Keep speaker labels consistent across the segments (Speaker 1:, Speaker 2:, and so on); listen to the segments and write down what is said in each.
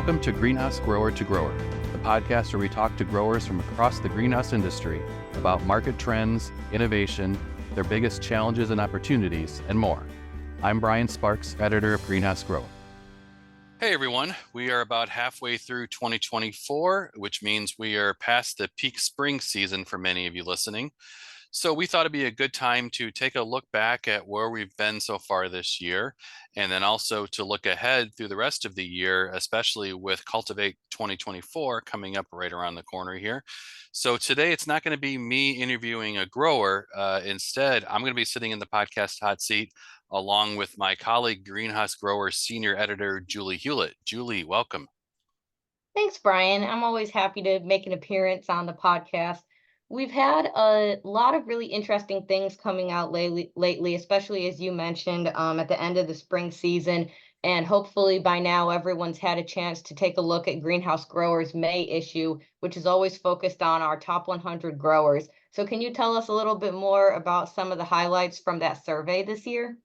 Speaker 1: Welcome to Greenhouse Grower to Grower, the podcast where we talk to growers from across the greenhouse industry about market trends, innovation, their biggest challenges and opportunities, and more. I'm Brian Sparks, editor of Greenhouse Grower. Hey everyone, we are about halfway through 2024, which means we are past the peak spring season for many of you listening. So we thought it'd be a good time to take a look back at where we've been so far this year, and then also to look ahead through the rest of the year, especially with Cultivate 2024 coming up right around the corner here. So today it's not going to be me interviewing a grower. Instead, I'm going to be sitting in the podcast hot seat along with my colleague, Greenhouse Grower Senior Editor, Julie Hewlett. Julie, welcome.
Speaker 2: Thanks, Brian. I'm always happy to make an appearance on the podcast. We've had a lot of really interesting things coming out lately, especially as you mentioned, at the end of the spring season. And hopefully by now, everyone's had a chance to take a look at Greenhouse Growers May issue, which is always focused on our top 100 growers. So can you tell us a little bit more about some of the highlights from that survey this year?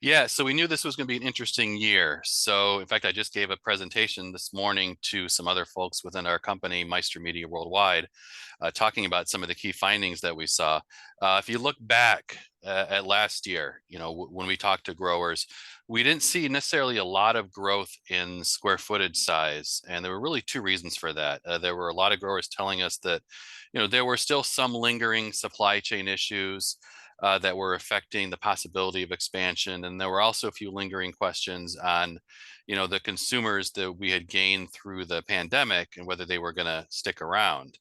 Speaker 1: Yeah, so we knew this was going to be an interesting year. So, in fact, I just gave a presentation this morning to some other folks within our company, Meister Media Worldwide, talking about some of the key findings that we saw. If you look back at last year, when we talked to growers, we didn't see necessarily a lot of growth in square footage size. And there were really two reasons for that. There were a lot of growers telling us that, there were still some lingering supply chain issues that were affecting the possibility of expansion. And there were also a few lingering questions on, the consumers that we had gained through the pandemic and whether they were going to stick around.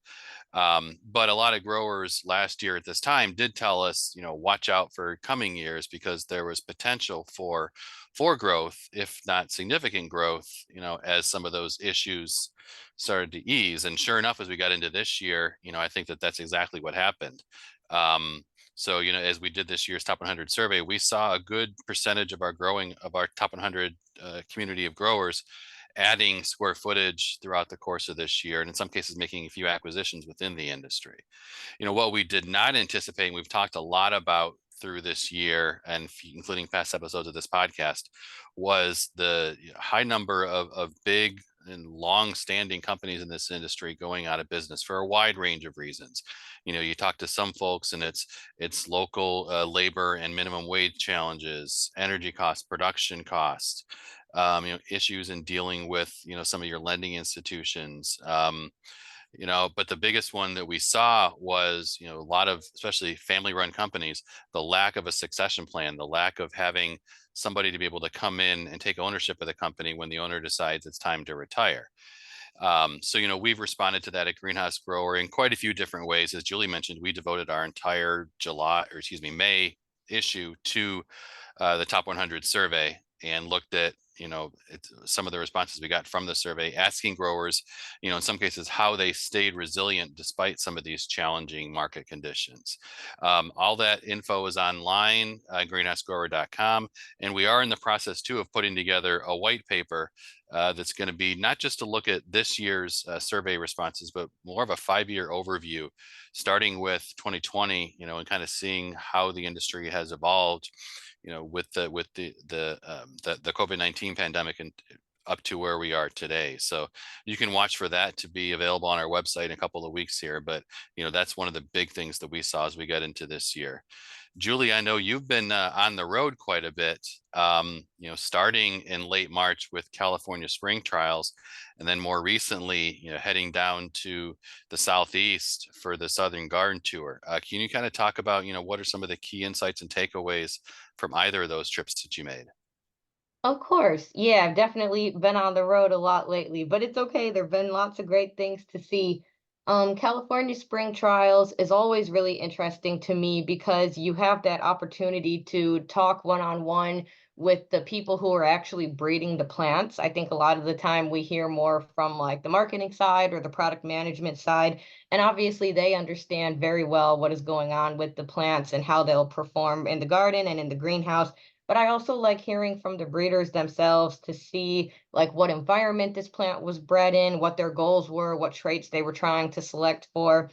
Speaker 1: But a lot of growers last year at this time did tell us, watch out for coming years because there was potential for growth, if not significant growth, as some of those issues started to ease. And sure enough, as we got into this year, I think that that's exactly what happened. So, as we did this year's top 100 survey, we saw a good percentage of our top 100 community of growers adding square footage throughout the course of this year, and in some cases making a few acquisitions within the industry. What we did not anticipate, and we've talked a lot about through this year, and including past episodes of this podcast, was the high number of big and long-standing companies in this industry going out of business for a wide range of reasons. You talk to some folks, and it's local labor and minimum wage challenges, energy costs, production costs, issues in dealing with some of your lending institutions. But the biggest one that we saw was, a lot of, especially family-run companies, the lack of a succession plan, the lack of having somebody to be able to come in and take ownership of the company when the owner decides it's time to retire. So, we've responded to that at Greenhouse Grower in quite a few different ways. As Julie mentioned, we devoted our entire May issue to the top 100 survey and looked at some of the responses we got from the survey, asking growers, in some cases, how they stayed resilient despite some of these challenging market conditions. All that info is online, greenhousegrower.com, and we are in the process too of putting together a white paper that's going to be not just to look at this year's survey responses, but more of a 5-year overview, starting with 2020, and kind of seeing how the industry has evolved, with the COVID-19 pandemic and up to where we are today. So you can watch for that to be available on our website in a couple of weeks here. But that's one of the big things that we saw as we got into this year. Julie, I know you've been on the road quite a bit, starting in late March with California spring trials, and then more recently, heading down to the Southeast for the Southern Garden Tour. Can you kind of talk about, what are some of the key insights and takeaways from either of those trips that you made?
Speaker 2: Of course. Yeah, I've definitely been on the road a lot lately, but it's okay. There've been lots of great things to see. California Spring Trials is always really interesting to me because you have that opportunity to talk one-on-one with the people who are actually breeding the plants. I think a lot of the time we hear more from like the marketing side or the product management side, and obviously they understand very well what is going on with the plants and how they'll perform in the garden and in the greenhouse. But I also like hearing from the breeders themselves to see like what environment this plant was bred in, what their goals were, what traits they were trying to select for.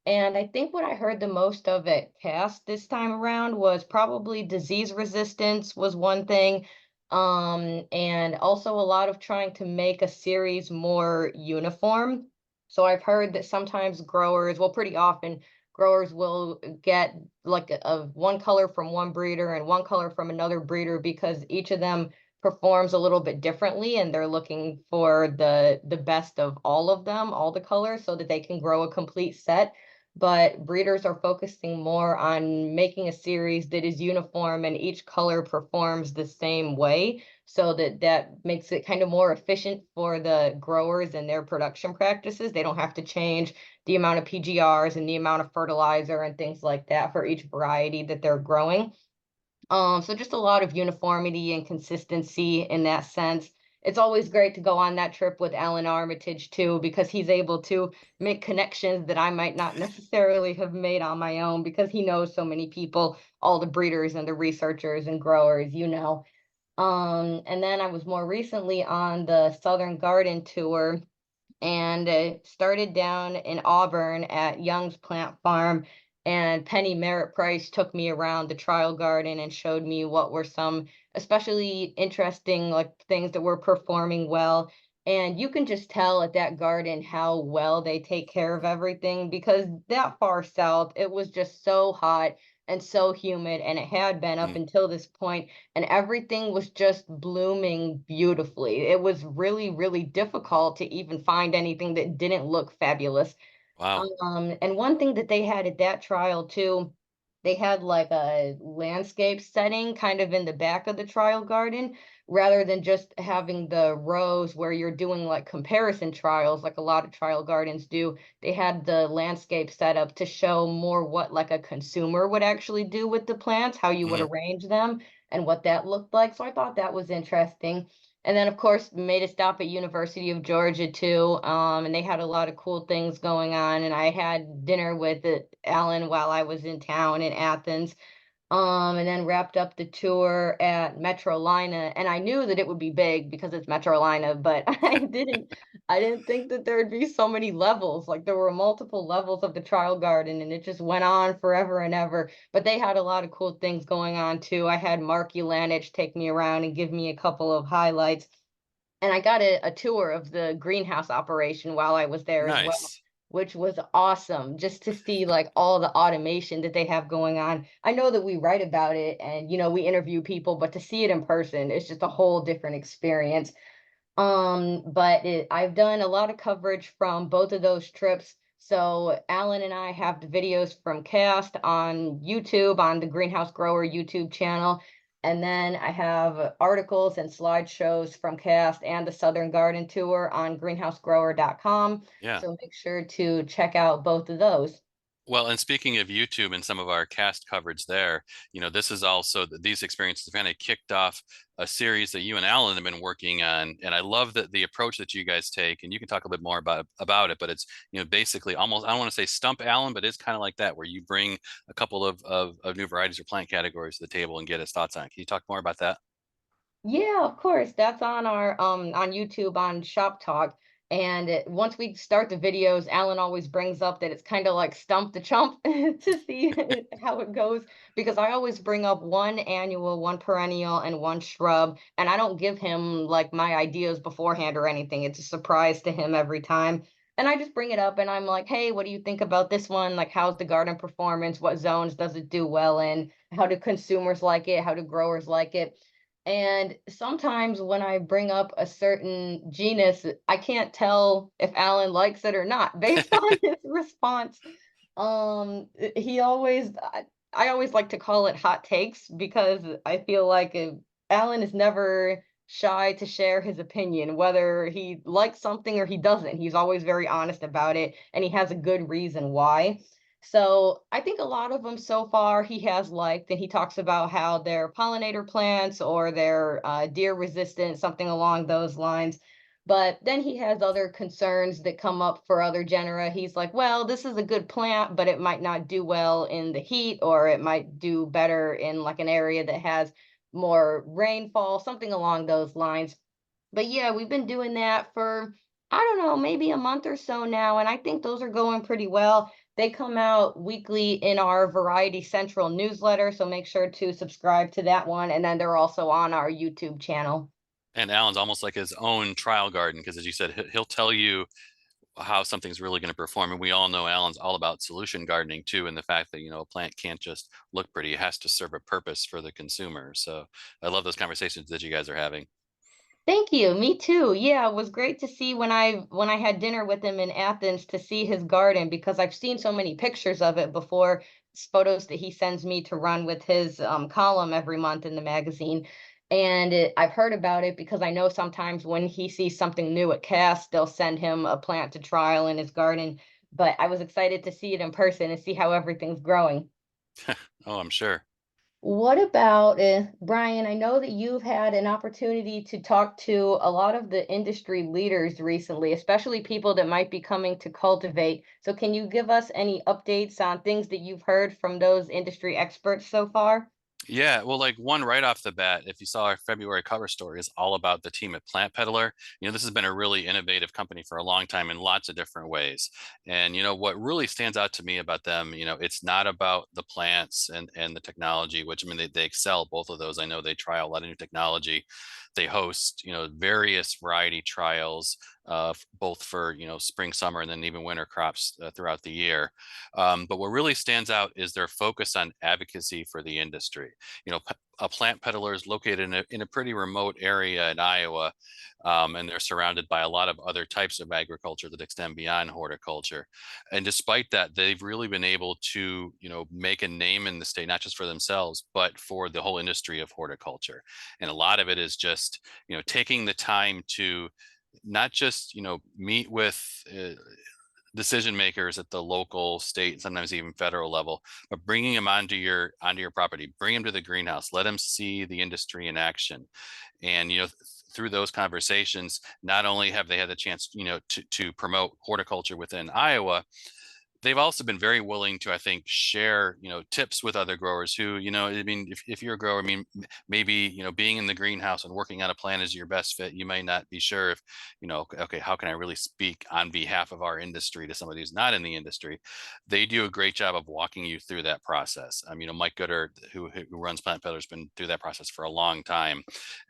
Speaker 2: And I think what I heard the most of at CAST this time around was probably disease resistance was one thing. and also a lot of trying to make a series more uniform. So I've heard that sometimes growers, well, pretty often, growers will get like a one color from one breeder and one color from another breeder because each of them performs a little bit differently, and they're looking for the best of all of them, all the colors, so that they can grow a complete set. But breeders are focusing more on making a series that is uniform and each color performs the same way, so that that makes it kind of more efficient for the growers and their production practices. They don't have to change the amount of PGRs and the amount of fertilizer and things like that for each variety that they're growing. So just a lot of uniformity and consistency in that sense. It's always great to go on that trip with Alan Armitage too, because he's able to make connections that I might not necessarily have made on my own because he knows so many people, all the breeders and the researchers and growers, you know. And then I was more recently on the Southern Garden tour and started down in Auburn at Young's Plant Farm. And Penny Merritt Price took me around the trial garden and showed me what were some especially interesting like things that were performing well. And you can just tell at that garden how well they take care of everything because that far south, it was just so hot and so humid, and it had been up
Speaker 1: Mm,
Speaker 2: until this point, and everything was just blooming beautifully. It was really, really difficult to even find anything that didn't look fabulous.
Speaker 1: wow.
Speaker 2: And one thing that they had at that trial too, they had like a landscape setting kind of in the back of the trial garden, rather than just having the rows where you're doing like comparison trials, like a lot of trial gardens do. They had the landscape set up to show more what like a consumer would actually do with the plants, how you would
Speaker 1: Mhm.
Speaker 2: arrange them, and what that looked like. So I thought that was interesting. And then, of course, made a stop at University of Georgia too, and they had a lot of cool things going on. And I had dinner with Alan while I was in town in Athens, and then wrapped up the tour at Metrolina. And I knew that it would be big because it's Metrolina, but I didn't think that there'd be so many levels. Like there were multiple levels of the trial garden, and it just went on forever and ever. But they had a lot of cool things going on too. I had Mark Ulanich take me around and give me a couple of highlights, and I got a tour of the greenhouse operation while I was there as well,
Speaker 1: Nice.
Speaker 2: which was awesome just to see like all the automation that they have going on. I know that we write about it and you know we interview people, but to see it in person, it's just a whole different experience. I've done a lot of coverage from both of those trips. So Alan and I have the videos from Cast on YouTube on the Greenhouse Grower YouTube channel. And then I have articles and slideshows from Cast and the Southern Garden Tour on greenhousegrower.com.
Speaker 1: Yeah.
Speaker 2: So make sure to check out both of those.
Speaker 1: Well, and speaking of YouTube and some of our cast coverage there, this is also these experiences kind of kicked off a series that you and Alan have been working on. And I love that the approach that you guys take, and you can talk a bit more about it, but it's, basically almost, I don't want to say stump Alan, but it's kind of like that, where you bring a couple of new varieties or plant categories to the table and get his thoughts on it. Can you talk more about that?
Speaker 2: Yeah, of course. That's on YouTube on Shop Talk. And once we start the videos, Alan always brings up that it's kind of like stump the chump to see how it goes, because I always bring up one annual, one perennial, and one shrub, and I don't give him like my ideas beforehand or anything. It's a surprise to him every time. And I just bring it up and I'm like, "Hey, what do you think about this one? Like how's the garden performance? What zones does it do well in? How do consumers like it? How do growers like it?" And sometimes when I bring up a certain genus, I can't tell if Alan likes it or not based on his response. He always, I always like to call it hot takes because I feel like Alan is never shy to share his opinion, whether he likes something or he doesn't. He's always very honest about it, and he has a good reason why. So I think a lot of them so far he has liked, and he talks about how they're pollinator plants or they're deer resistant, something along those lines. But then he has other concerns that come up for other genera. He's like, well, this is a good plant, but it might not do well in the heat, or it might do better in like an area that has more rainfall, something along those lines. But yeah, we've been doing that for, I don't know, maybe a month or so now, and I think those are going pretty well. They come out weekly in our Variety Central newsletter, so make sure to subscribe to that one. And then they're also on our YouTube channel.
Speaker 1: And Alan's almost like his own trial garden because, as you said, he'll tell you how something's really going to perform. And we all know Alan's all about solution gardening too, and the fact that a plant can't just look pretty; it has to serve a purpose for the consumer. So I love those conversations that you guys are having.
Speaker 2: Thank you. Me too. Yeah, it was great to see when I had dinner with him in Athens to see his garden because I've seen so many pictures of it before, photos that he sends me to run with his column every month in the magazine. And I've heard about it because I know sometimes when he sees something new at Cast, they'll send him a plant to trial in his garden. But I was excited to see it in person and see how everything's growing.
Speaker 1: Oh, I'm sure.
Speaker 2: What about Brian? I know that you've had an opportunity to talk to a lot of the industry leaders recently, especially people that might be coming to Cultivate. So, can you give us any updates on things that you've heard from those industry experts so far?
Speaker 1: Yeah, well, like one right off the bat, if you saw our February cover story, is all about the team at Plant Peddler. This has been a really innovative company for a long time in lots of different ways. And what really stands out to me about them, it's not about the plants and the technology, which I mean they excel both of those. I know they try a lot of new technology. They host, various variety trials, both for spring, summer, and then even winter crops throughout the year. But what really stands out is their focus on advocacy for the industry. A plant peddler is located in a pretty remote area in Iowa, and they're surrounded by a lot of other types of agriculture that extend beyond horticulture. And despite that, they've really been able to, make a name in the state, not just for themselves, but for the whole industry of horticulture. And a lot of it is just, taking the time to not just, meet with decision makers at the local, state, sometimes even federal level, but bringing them onto your property, bring them to the greenhouse, let them see the industry in action, and through those conversations, not only have they had the chance, to promote horticulture within Iowa, they've also been very willing to, I think, share, tips with other growers who, I mean, if you're a grower, I mean, maybe, being in the greenhouse and working on a plant is your best fit. You may not be sure if, okay, how can I really speak on behalf of our industry to somebody who's not in the industry? They do a great job of walking you through that process. Mike Gooder, who runs Plant Peddler, has been through that process for a long time.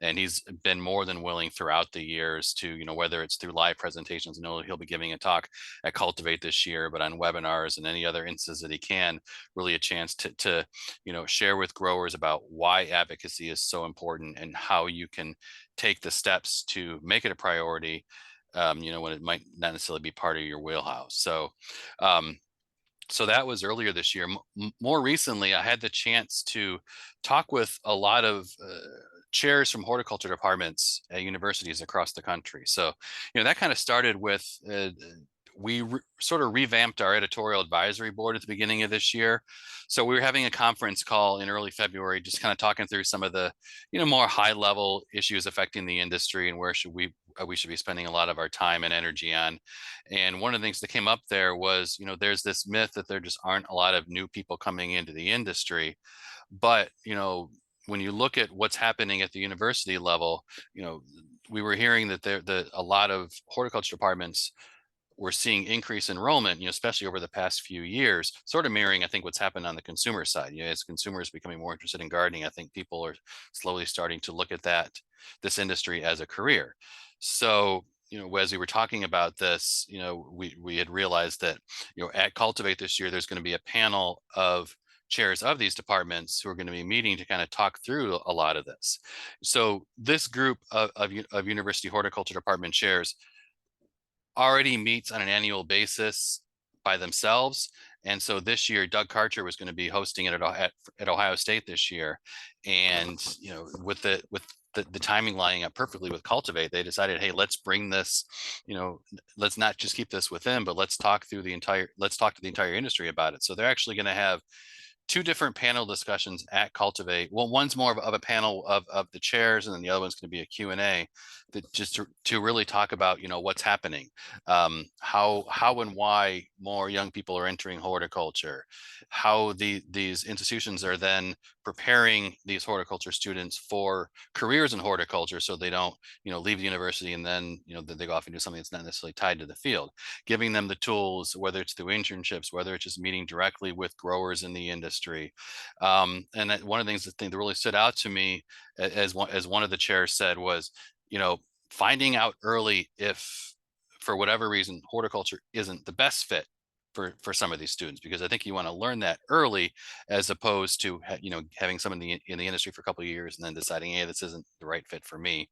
Speaker 1: And he's been more than willing throughout the years to, whether it's through live presentations, he'll be giving a talk at Cultivate this year, but on webinars and any other instances that he can, really a chance to share with growers about why advocacy is so important and how you can take the steps to make it a priority, when it might not necessarily be part of your wheelhouse. Um, so that was earlier this year. More recently, I had the chance to talk with a lot of chairs from horticulture departments at universities across the country. So, that kind of started with sort of revamped our editorial advisory board at the beginning of this year. So we were having a conference call in early February, just kind of talking through some of the, more high level issues affecting the industry and where we should be spending a lot of our time and energy on. And one of the things that came up there was, there's this myth that there just aren't a lot of new people coming into the industry. But, when you look at what's happening at the university level, we were hearing that a lot of horticulture departments we're seeing increased enrollment, especially over the past few years, sort of mirroring, I think, what's happened on the consumer side. As consumers becoming more interested in gardening, I think people are slowly starting to look at this industry as a career. So, as we were talking about this, we had realized that, at Cultivate this year, there's going to be a panel of chairs of these departments who are going to be meeting to kind of talk through a lot of this. So this group of university horticulture department chairs already meets on an annual basis by themselves. And so this year, Doug Karcher was going to be hosting it at Ohio State this year. And, with the timing lining up perfectly with Cultivate, they decided, hey, let's bring this, let's not just keep this within, but let's talk to the entire industry about it. So they're actually going to have two different panel discussions at Cultivate. Well, one's more of a panel of the chairs, and then the other one's going to be a Q&A that just to really talk about, what's happening, how and why more young people are entering horticulture, how these institutions are then preparing these horticulture students for careers in horticulture, so they don't, leave the university and then, they go off and do something that's not necessarily tied to the field. Giving them the tools, whether it's through internships, whether it's just meeting directly with growers in the industry. And one of the things that really stood out to me, as one of the chairs said, was, finding out early if, for whatever reason, horticulture isn't the best fit for some of these students, because I think you want to learn that early, as opposed to having someone in the industry for a couple of years and then deciding, hey, this isn't the right fit for me.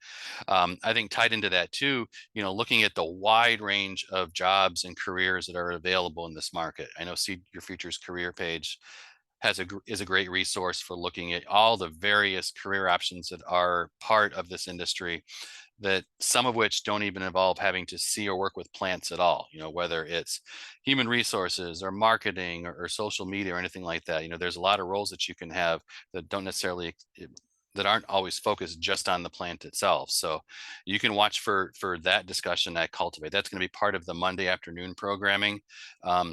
Speaker 1: I think tied into that too, looking at the wide range of jobs and careers that are available in this market. I know See Your Future's career page is a great resource for looking at all the various career options that are part of this industry, that some of which don't even involve having to see or work with plants at all, whether it's human resources or marketing or social media or anything like that. There's a lot of roles that you can have that don't necessarily, that aren't always focused just on the plant itself. So you can watch for that discussion at Cultivate. That's going to be part of the Monday afternoon programming.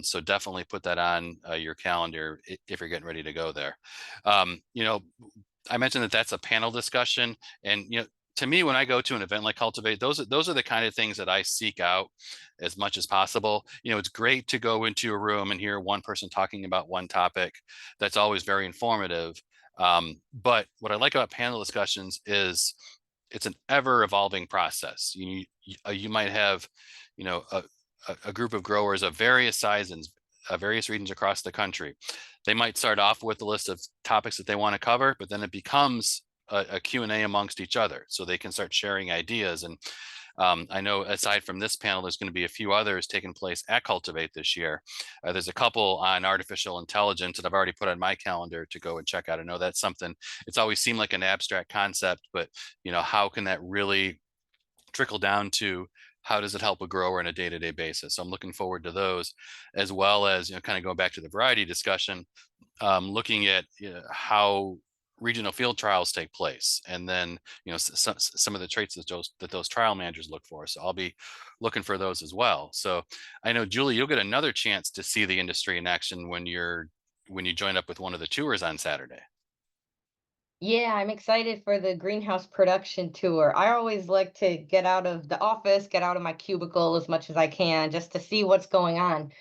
Speaker 1: So definitely put that on your calendar if you're getting ready to go there. I mentioned that that's a panel discussion, and to me, when I go to an event like Cultivate, those are the kind of things that I seek out as much as possible. It's great to go into a room and hear one person talking about one topic. That's always very informative. But what I like about panel discussions is it's an ever evolving process. You might have, a group of growers of various sizes, various regions across the country. They might start off with a list of topics that they want to cover, but then it becomes a Q&A amongst each other, so they can start sharing ideas. And I know aside from this panel, there's going to be a few others taking place at Cultivate this year. There's a couple on artificial intelligence that I've already put on my calendar to go and check out. I know that's something, it's always seemed like an abstract concept, but how can that really trickle down to how does it help a grower on a day-to-day basis? So I'm looking forward to those, as well as, kind of going back to the variety discussion, looking at how regional field trials take place, and then some of the traits that those trial managers look for. So I'll be looking for those as well. So I know, Julie, you'll get another chance to see the industry in action when you join up with one of the tours on Saturday.
Speaker 2: Yeah, I'm excited for the greenhouse production tour. I always like to get out of the office, get out of my cubicle as much as I can just to see what's going on.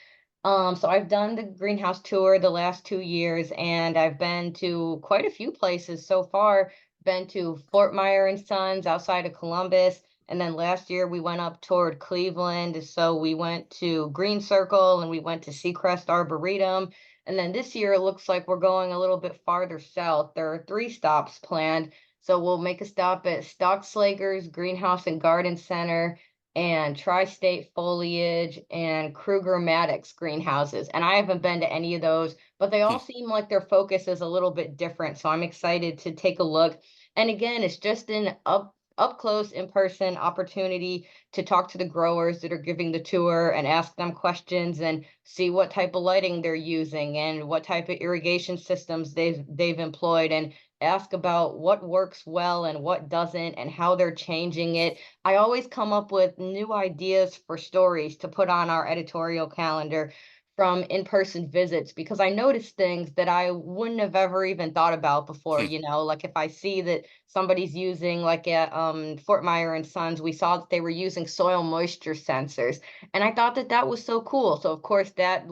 Speaker 2: So I've done the greenhouse tour the last 2 years, and I've been to quite a few places so far. Been to Fort Myers and Sons outside of Columbus, and then last year we went up toward Cleveland. So we went to Green Circle and we went to Seacrest Arboretum. And then this year it looks like we're going a little bit farther south. There are 3 stops planned. So we'll make a stop at Stockslager's Greenhouse and Garden Center and Tri-State Foliage and Kruger Maddox greenhouses. And I haven't been to any of those, but they all seem like their focus is a little bit different. So I'm excited to take a look. And again, it's just an up close in person opportunity to talk to the growers that are giving the tour and ask them questions and see what type of lighting they're using and what type of irrigation systems they've employed, and ask about what works well and what doesn't and how they're changing it. I always come up with new ideas for stories to put on our editorial calendar from in-person visits, because I notice things that I wouldn't have ever even thought about before, like if I see that somebody's using, like at Fort Myers and Sons, we saw that they were using soil moisture sensors, and I thought that that was so cool. So of course that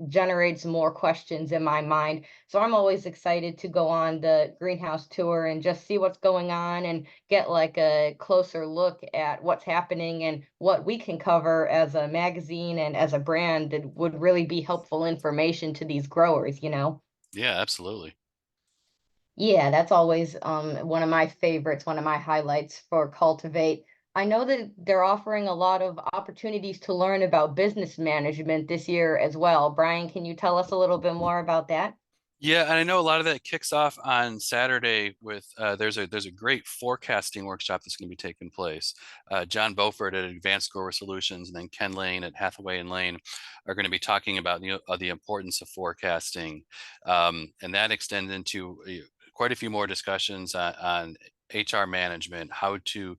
Speaker 2: generates more questions in my mind. So I'm always excited to go on the greenhouse tour and just see what's going on and get like a closer look at what's happening and what we can cover as a magazine and as a brand that would really be helpful information to these growers.
Speaker 1: Yeah, absolutely.
Speaker 2: Yeah, that's always one of my favorites, one of my highlights for Cultivate. I know that they're offering a lot of opportunities to learn about business management this year as well. Brian, can you tell us a little bit more about that?
Speaker 1: Yeah, and I know a lot of that kicks off on Saturday with there's a great forecasting workshop that's going to be taking place. John Beaufort at Advanced Grower Solutions and then Ken Lane at Hathaway and Lane are going to be talking about the importance of forecasting, and that extends into quite a few more discussions on HR management, how to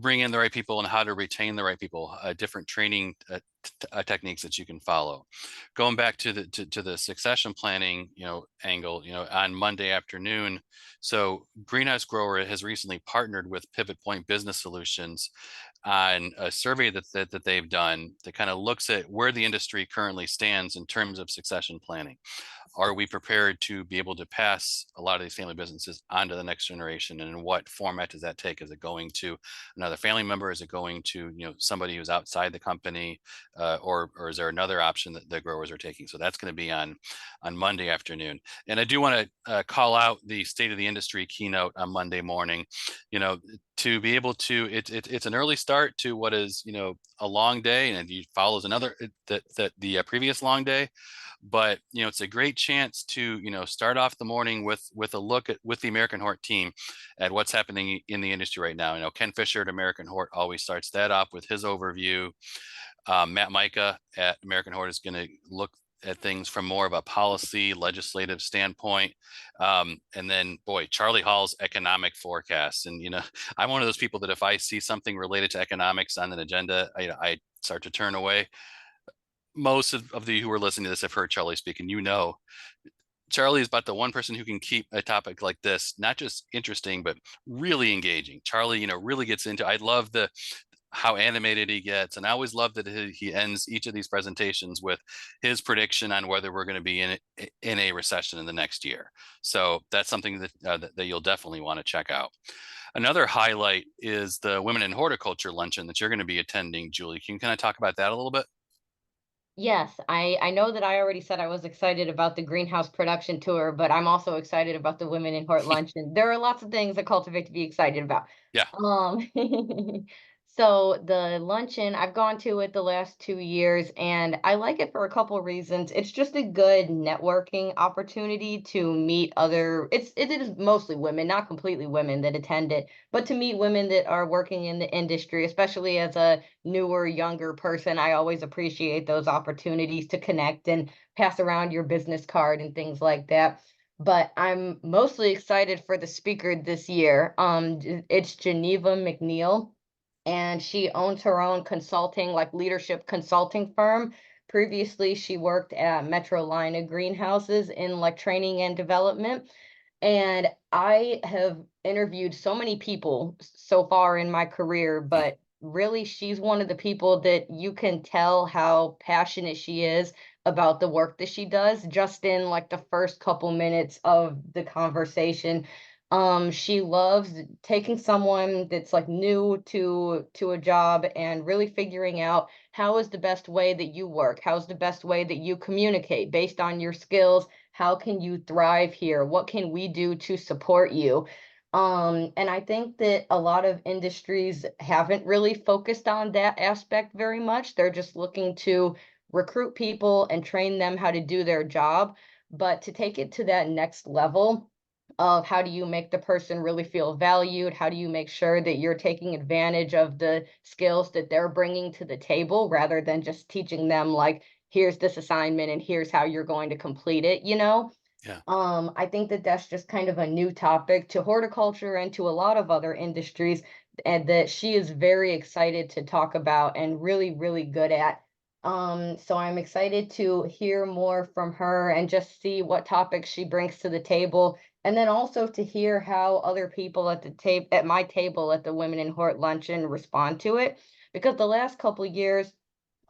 Speaker 1: bring in the right people and how to retain the right people, different training techniques that you can follow. Going back to the succession planning, angle, on Monday afternoon. So Greenhouse Grower has recently partnered with Pivot Point Business Solutions on a survey that they've done that kind of looks at where the industry currently stands in terms of succession planning. Are we prepared to be able to pass a lot of these family businesses on to the next generation? And in what format does that take? Is it going to another family member? Is it going to somebody who's outside the company, or is there another option that the growers are taking? So that's going to be on Monday afternoon. And I do want to call out the state of the industry keynote on Monday morning. To be able to, it's an early start to what is a long day, and it follows another that the previous long day. But it's a great chance to start off the morning with a look at with the American Hort team at what's happening in the industry right now. Ken Fisher at American Hort always starts that off with his overview. Matt Micah at American Hort is going to look at things from more of a policy legislative standpoint. And then boy, Charlie Hall's economic forecast. And I'm one of those people that if I see something related to economics on an agenda, I start to turn away. Most of the who are listening to this have heard Charlie speak, and Charlie is about the one person who can keep a topic like this not just interesting but really engaging. Charlie, really gets into. I love the how animated he gets, and I always love that he ends each of these presentations with his prediction on whether we're going to be in a recession in the next year. So that's something that you'll definitely want to check out. Another highlight is the Women in Horticulture luncheon that you're going to be attending, Julie. Can you kind of talk about that a little bit?
Speaker 2: Yes, I know that I already said I was excited about the greenhouse production tour, but I'm also excited about the Women in Hort luncheon. There are lots of things that Cultivate to be excited about.
Speaker 1: Yeah.
Speaker 2: Um, so the luncheon, I've gone to it the last 2 years, and I like it for a couple of reasons. It's just a good networking opportunity to meet it is mostly women, not completely women that attend it, but to meet women that are working in the industry, especially as a newer, younger person. I always appreciate those opportunities to connect and pass around your business card and things like that. But I'm mostly excited for the speaker this year. It's Geneva McNeil, and she owns her own consulting, like leadership consulting firm. Previously, she worked at Metrolina Greenhouses in like training and development. And I have interviewed so many people so far in my career, but really, she's one of the people that you can tell how passionate she is about the work that she does just in like the first couple minutes of the conversation. She loves taking someone that's like new to a job and really figuring out how is the best way that you work, how's the best way that you communicate based on your skills, how can you thrive here? What can we do to support you? And I think that a lot of industries haven't really focused on that aspect very much. They're just looking to recruit people and train them how to do their job. But to take it to that next level of how do you make the person really feel valued? How do you make sure that you're taking advantage of the skills that they're bringing to the table rather than just teaching them like, here's this assignment and here's how you're going to complete it, you know?
Speaker 1: Yeah.
Speaker 2: I think that that's just kind of a new topic to horticulture and to a lot of other industries, and that she is very excited to talk about and really, really good at. So I'm excited to hear more from her and just see what topics she brings to the table, and then also to hear how other people at the table at my table at the Women in Hort luncheon respond to it. Because the last couple of years,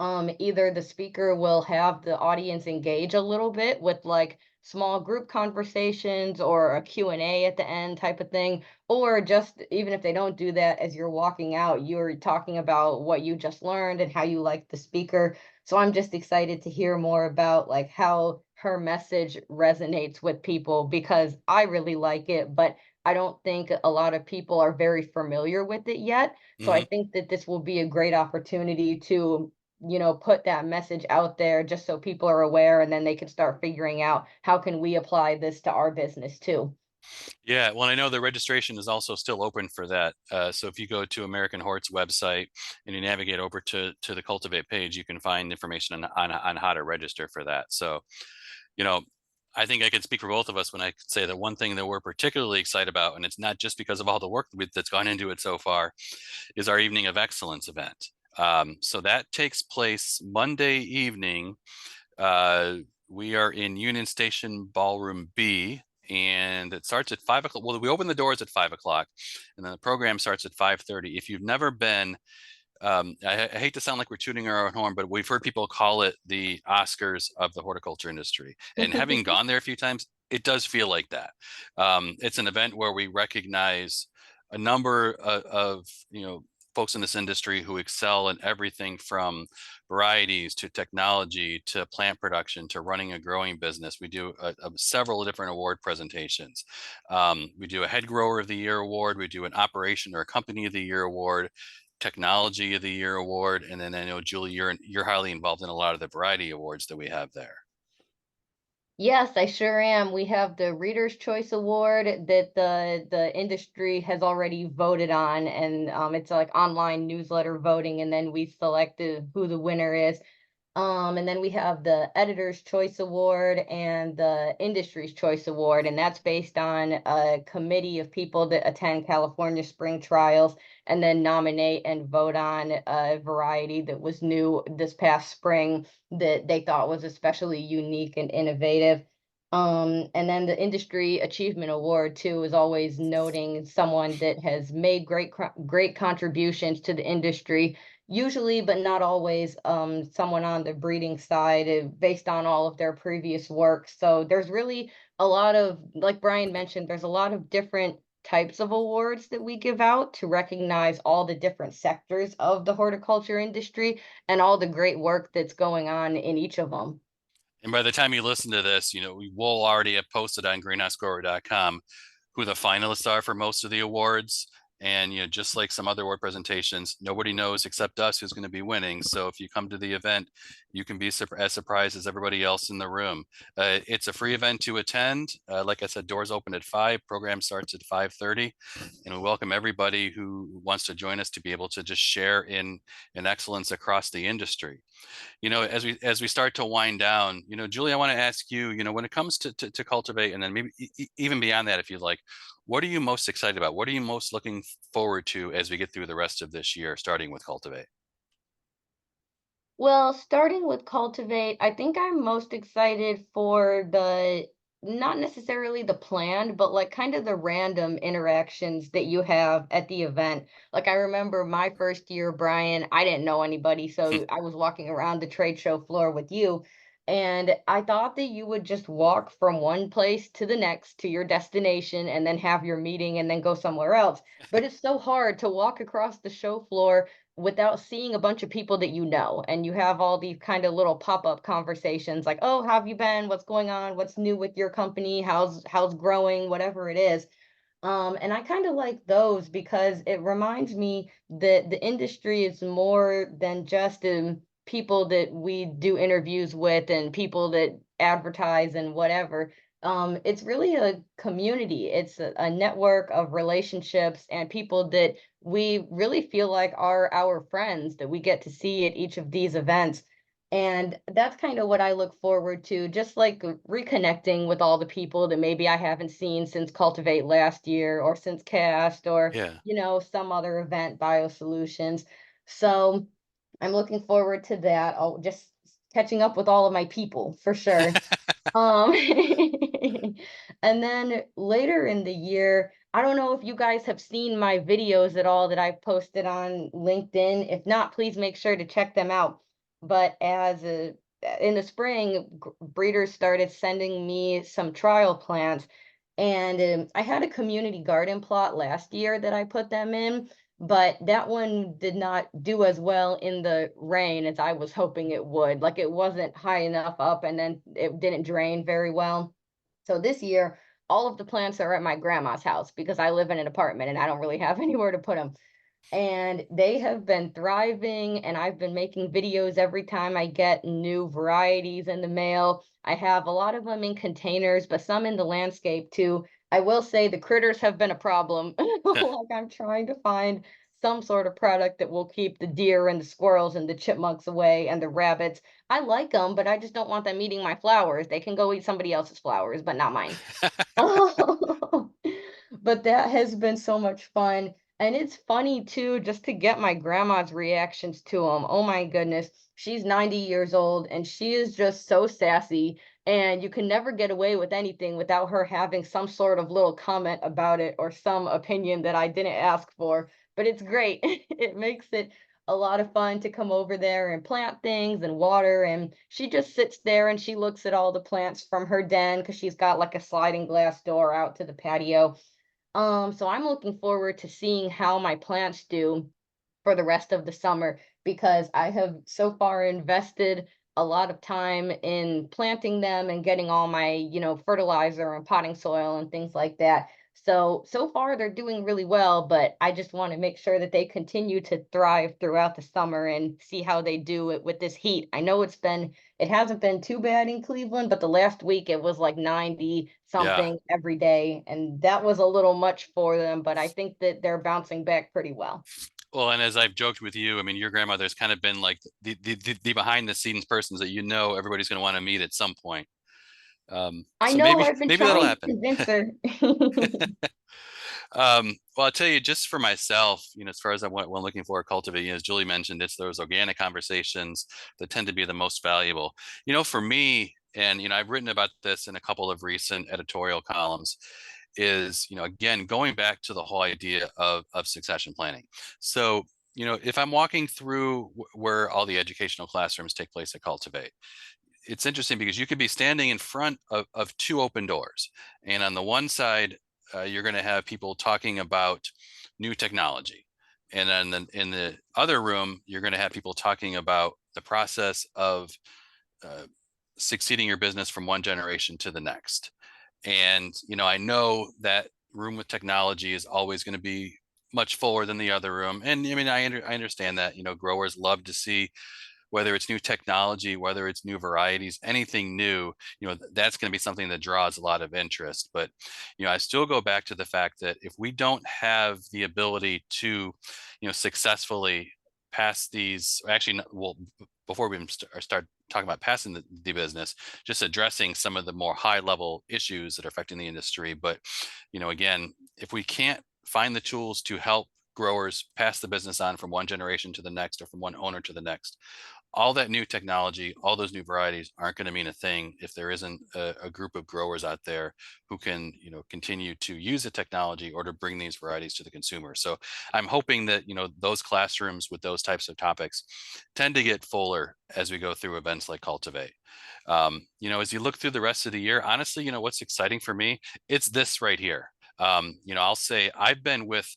Speaker 2: either the speaker will have the audience engage a little bit with like small group conversations or a Q&A at the end type of thing, or just even if they don't do that, as you're walking out, you're talking about what you just learned and how you like the speaker. So I'm just excited to hear more about like how her message resonates with people, because I really like it, but I don't think a lot of people are very familiar with it yet. So I
Speaker 1: Hmm.
Speaker 2: think that this will be a great opportunity to put that message out there just so people are aware, and then they can start figuring out how can we apply this to our business too.
Speaker 1: Yeah, well, I know the registration is also still open for that. So if you go to American Hort's website and you navigate over to the Cultivate page, you can find information on how to register for that. So, you know, I think I can speak for both of us when I say that one thing that we're particularly excited about, and it's not just because of all the work that's gone into it so far, is our Evening of Excellence event. So that takes place Monday evening. Uh, we are in Union Station Ballroom B, and it starts at 5 o'clock. Well, we open the doors at 5 o'clock, and then the program starts at 5:30. If you've never been, I hate to sound like we're tooting our own horn, but we've heard people call it the Oscars of the horticulture industry. And having gone there a few times, it does feel like that. It's an event where we recognize a number of folks in this industry who excel in everything from varieties to technology to plant production to running a growing business. We do several different award presentations. We do a head grower of the year award. We do an operation or a company of the year award, technology of the year award, and then I know Julie, you're highly involved in a lot of the variety awards that we have there.
Speaker 2: Yes, I sure am. We have the Reader's Choice Award that the industry has already voted on, and it's like online newsletter voting, and then we selected who the winner is. And then we have the Editor's Choice Award and the Industry's Choice Award, and that's based on a committee of people that attend California spring trials and then nominate and vote on a variety that was new this past spring that they thought was especially unique and innovative. And then the Industry Achievement Award too is always noting someone that has made great contributions to the industry, usually but not always someone on the breeding side based on all of their previous work. So there's really a lot of, like Brian mentioned, there's a lot of different types of awards that we give out to recognize all the different sectors of the horticulture industry and all the great work that's going on in each of them.
Speaker 1: And by the time you listen to this, we will already have posted on greenhousegrower.com who the finalists are for most of the awards. And just like some other award presentations, nobody knows except us who's going to be winning. So if you come to the event, you can be as surprised as everybody else in the room. It's a free event to attend. Like I said, doors open at 5. Program starts at 5:30, and we welcome everybody who wants to join us to be able to just share in excellence across the industry. As we start to wind down, Julie, I want to ask you, when it comes to Cultivate, and then maybe even beyond that, if you'd like, what are you most excited about? What are you most looking forward to as we get through the rest of this year, starting with Cultivate?
Speaker 2: Well, starting with Cultivate, I think I'm most excited for the not necessarily the planned, but like kind of the random interactions that you have at the event. Like I remember my first year, Brian, I didn't know anybody, so I was walking around the trade show floor with you, and I thought that you would just walk from one place to the next to your destination and then have your meeting and then go somewhere else. But it's so hard to walk across the show floor without seeing a bunch of people that you know, and you have all these kind of little pop-up conversations like, oh, how have you been, what's going on, what's new with your company, how's growing, whatever it is. And I kind of like those because it reminds me that the industry is more than just people that we do interviews with and people that advertise and whatever. It's really a community. It's a network of relationships and people that we really feel like are our friends that we get to see at each of these events. And that's kind of what I look forward to, just like reconnecting with all the people that maybe I haven't seen since Cultivate last year or since Cast or,
Speaker 1: Yeah.
Speaker 2: some other event, Biosolutions. So I'm looking forward to that. I'll just catching up with all of my people for sure. Um, and then later in the year, I don't know if you guys have seen my videos at all that I've posted on LinkedIn. If not, please make sure to check them out. But in the spring, breeders started sending me some trial plants, and I had a community garden plot last year that I put them in, but that one did not do as well in the rain as I was hoping it would. Like it wasn't high enough up and then it didn't drain very well. So this year, all of the plants are at my grandma's house because I live in an apartment and I don't really have anywhere to put them, and they have been thriving, and I've been making videos every time I get new varieties in the mail. I have a lot of them in containers, but some in the landscape too. I will say the critters have been a problem. Like I'm trying to find some sort of product that will keep the deer and the squirrels and the chipmunks away and the rabbits. I like them, but I just don't want them eating my flowers. They can go eat somebody else's flowers, but not mine. But that has been so much fun. And it's funny too, just to get my grandma's reactions to them. Oh my goodness. She's 90 years old and she is just so sassy. And you can never get away with anything without her having some sort of little comment about it or some opinion that I didn't ask for. But it's great. It makes it a lot of fun to come over there and plant things and water. And she just sits there and she looks at all the plants from her den because she's got like a sliding glass door out to the patio. So I'm looking forward to seeing how my plants do for the rest of the summer because I have so far invested a lot of time in planting them and getting all my, fertilizer and potting soil and things like that. So far they're doing really well, but I just want to make sure that they continue to thrive throughout the summer and see how they do it with this heat. I know it hasn't been too bad in Cleveland, but the last week it was like 90
Speaker 1: Yeah.
Speaker 2: something every day, and that was a little much for them, but I think that they're bouncing back pretty well.
Speaker 1: Well, and as I've joked with you, I mean, your grandmother's kind of been like the behind the scenes persons that everybody's going to want to meet at some point.
Speaker 2: I
Speaker 1: So
Speaker 2: know
Speaker 1: maybe
Speaker 2: I've been
Speaker 1: maybe that'll
Speaker 2: trying to
Speaker 1: happen.
Speaker 2: convince her.
Speaker 1: Well, I'll tell you, just for myself, as far as when looking for a cultivate, as Julie mentioned, it's those organic conversations that tend to be the most valuable. For me, and I've written about this in a couple of recent editorial columns, is again going back to the whole idea of succession planning. So if I'm walking through where all the educational classrooms take place at Cultivate, it's interesting because you could be standing in front of two open doors, and on the one side you're going to have people talking about new technology, and then in the other room you're going to have people talking about the process of uh, succeeding your business from one generation to the next. And I know that room with technology is always going to be much fuller than the other room, and I mean I understand that growers love to see whether it's new technology, whether it's new varieties, anything new, that's going to be something that draws a lot of interest. But, I still go back to the fact that if we don't have the ability to, successfully pass these, actually, well, before we even start talking about passing the business, just addressing some of the more high level issues that are affecting the industry. But, again, if we can't find the tools to help growers pass the business on from one generation to the next or from one owner to the next, all that new technology, all those new varieties aren't going to mean a thing if there isn't a group of growers out there who can, continue to use the technology or to bring these varieties to the consumer. So I'm hoping that, those classrooms with those types of topics tend to get fuller as we go through events like Cultivate. As you look through the rest of the year, honestly, what's exciting for me, it's this right here. I'll say I've been with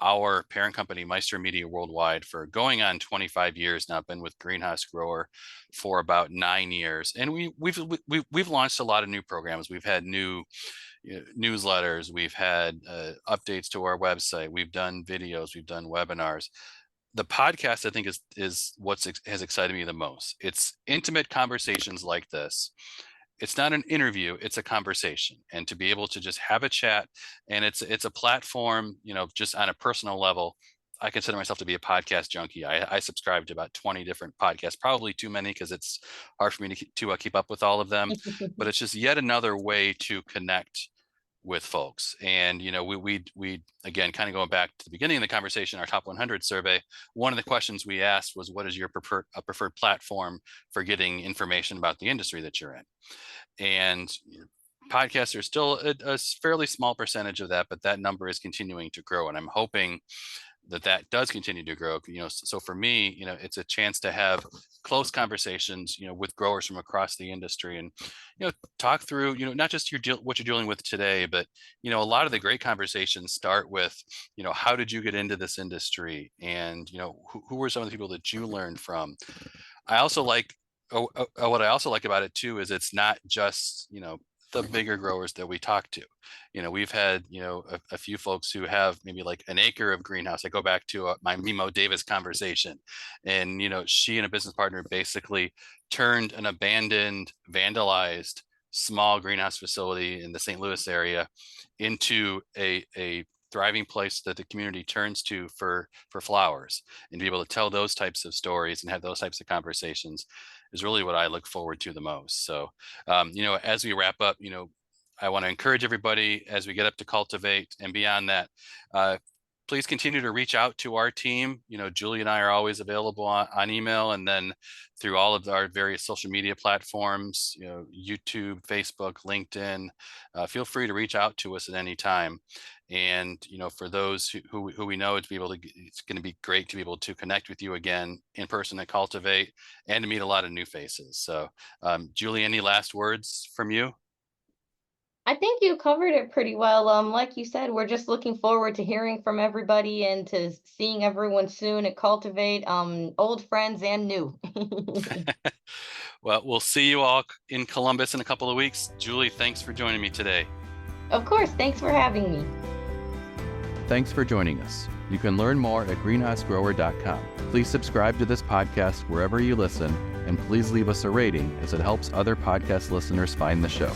Speaker 1: our parent company, Meister Media Worldwide, for going on 25 years now. I've been with Greenhouse Grower for about 9 years, and we've launched a lot of new programs. We've had new newsletters, we've had updates to our website, we've done videos, we've done webinars. The podcast, I think, is what has excited me the most. It's intimate conversations like this. It's not an interview, it's a conversation, and to be able to just have a chat, and it's a platform, just on a personal level. I consider myself to be a podcast junkie. I subscribe to about 20 different podcasts, probably too many because it's hard for me to keep up with all of them, but it's just yet another way to connect with folks. And we again, kind of going back to the beginning of the conversation, our top 100 survey, one of the questions we asked was, what is your preferred platform for getting information about the industry that you're in? And podcasts are still a fairly small percentage of that, but that number is continuing to grow, and I'm hoping that does continue to grow. So for me, it's a chance to have close conversations, with growers from across the industry, and talk through, not just what you're dealing with today, but a lot of the great conversations start with, how did you get into this industry, and who were some of the people that you learned from. I also like what I also like about it too is it's not just the bigger growers that we talk to. We've had a few folks who have maybe like an acre of greenhouse. I go back to my Mimo Davis conversation, and she and a business partner basically turned an abandoned, vandalized small greenhouse facility in the St. Louis area into a thriving place that the community turns to for flowers, and to be able to tell those types of stories and have those types of conversations is really what I look forward to the most. So, as we wrap up, I want to encourage everybody as we get up to Cultivate and beyond that, please continue to reach out to our team. Julie and I are always available on email, and then through all of our various social media platforms, YouTube, Facebook, LinkedIn. Feel free to reach out to us at any time. And for those who we know, it's going to be great to be able to connect with you again in person at Cultivate, and to meet a lot of new faces. So, Julie, any last words from you?
Speaker 2: I think you covered it pretty well. Like you said, we're just looking forward to hearing from everybody and to seeing everyone soon at Cultivate, old friends and new.
Speaker 1: Well, we'll see you all in Columbus in a couple of weeks. Julie, thanks for joining me today.
Speaker 2: Of course, thanks for having me.
Speaker 3: Thanks for joining us. You can learn more at greenhousegrower.com. Please subscribe to this podcast wherever you listen, and please leave us a rating as it helps other podcast listeners find the show.